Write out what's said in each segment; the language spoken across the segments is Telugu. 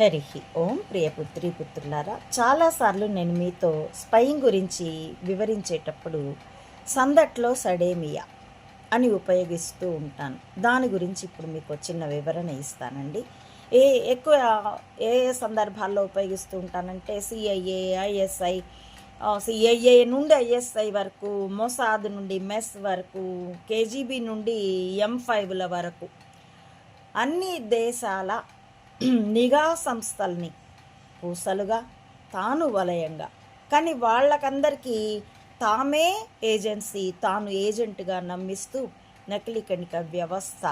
హరి ఓం ప్రియపుత్రి పుత్రులారా, చాలాసార్లు నేను మీతో స్పైయింగ్ గురించి వివరించేటప్పుడు సందట్లో సడేమియా అని ఉపయోగిస్తూ ఉంటాను. దాని గురించి ఇప్పుడు మీకు చిన్న వివరణ ఇస్తానండి. ఎక్కువ ఏ సందర్భాల్లో ఉపయోగిస్తూ ఉంటానంటే సిఐఏ, ఐఎస్ఐ, సిఐఏ నుండి ఐఎస్ఐ వరకు, మొసాద్ నుండి మెస్ వరకు, కేజీబీ నుండి M5ల వరకు అన్ని దేశాల నిఘా సంస్థల్ని పూసలుగా, తాను వలయంగా, కానీ వాళ్ళకందరికీ తామే ఏజెన్సీ, తాను ఏజెంట్గా నమ్మిస్తూ నకిలీ కణిక వ్యవస్థ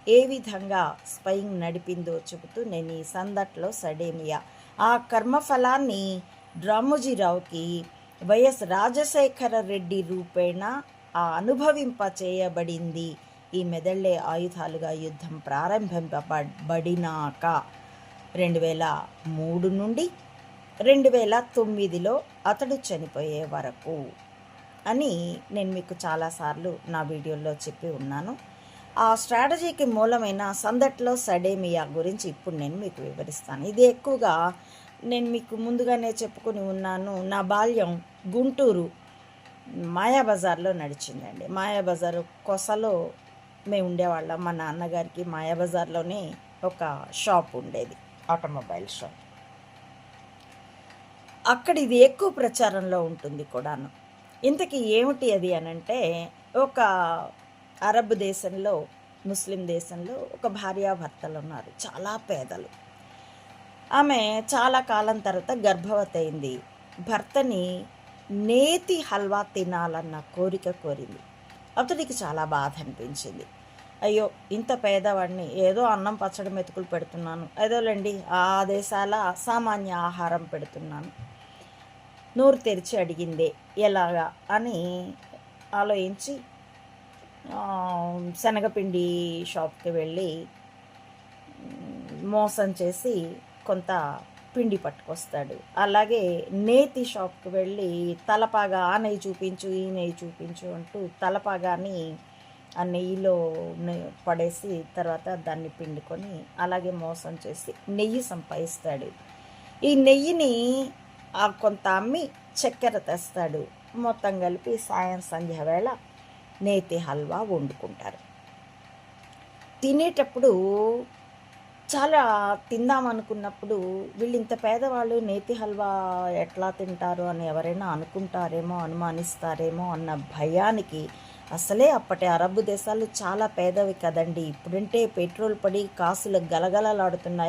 ఏ విధంగా స్పైయింగ్ నడిపిందో చెబుతూ నేను ఈ సందట్లో సడేమియా ఆ కర్మఫలాన్ని రామోజీరావుకి వైఎస్ రాజశేఖర రెడ్డి రూపేణ అనుభవింప చేయబడింది. ఈ మెదళ్లే ఆయుధాలుగా యుద్ధం ప్రారంభింపబడినాక 2003 నుండి 2009లో అతడు చనిపోయే వరకు అని నేను మీకు చాలాసార్లు నా వీడియోల్లో చెప్పి ఉన్నాను. ఆ స్ట్రాటజీకి మూలమైన సందట్లో సడేమియా గురించి ఇప్పుడు నేను మీకు వివరిస్తాను. ఇది ఎక్కువగా నేను మీకు ముందుగానే చెప్పుకొని ఉన్నాను. నా బాల్యం గుంటూరు మాయాబజార్లో నడిచిందండి. మాయాబజారు కొసలో మేము ఉండేవాళ్ళం. మా నాన్నగారికి మాయాబజార్లోనే ఒక షాప్ ఉండేది, ఆటోమొబైల్ షాప్. అక్కడ ఇది ఎక్కువ ప్రచారంలో ఉంటుంది కూడాను. ఇంతకీ ఏమిటి అది అనంటే, ఒక అరబ్ దేశంలో, ముస్లిం దేశంలో ఒక భార్యాభర్తలు ఉన్నారు, చాలా పేదలు. ఆమె చాలా కాలం తర్వాత గర్భవతి అయింది. భర్తని నేతి హల్వా తినాలన్న కోరిక కోరింది. అతడికి చాలా బాధ అనిపించింది. అయ్యో, ఇంత పేదవాడిని ఏదో అన్నం పచ్చడి మెతుకులు పెడుతున్నాను, ఏదోలేండి ఆ దేశాల సామాన్య ఆహారం పెడుతున్నాను, నోరు తెరిచి అడిగిందే ఎలాగా అని ఆలోచించి శనగపిండి షాప్కి వెళ్ళి మోసం చేసి కొంత పిండి పట్టుకొస్తాడు. అలాగే నేతి షాప్కి వెళ్ళి తలపాగా, ఆ నెయ్యి చూపించు, ఈ నెయ్యి చూపించు అంటూ తలపాగాని ఆ నెయ్యిలో పడేసి తర్వాత దాన్ని పిండుకొని అలాగే మోసం చేసి నెయ్యి సంపాదిస్తాడు. ఈ నెయ్యిని కొంత అమ్మి చక్కెర తెస్తాడు. మొత్తం కలిపి సాయం సంధ్య వేళ నేతి హల్వా వండుకుంటారు. తినేటప్పుడు చాలా తిందామనుకున్నప్పుడు వీళ్ళు ఇంత పేదవాళ్ళు నేతి హల్వా ఎట్లా తింటారు అని ఎవరైనా అనుకుంటారేమో, అనుమానిస్తారేమో అన్న భయానికి, అసలే అప్పటి అరబ్ దేశాలు చాలా పేదవి కదండి. ఇప్పుడంటే పెట్రోల్ పడి కాసులు గలగలలాడుతున్నాయి.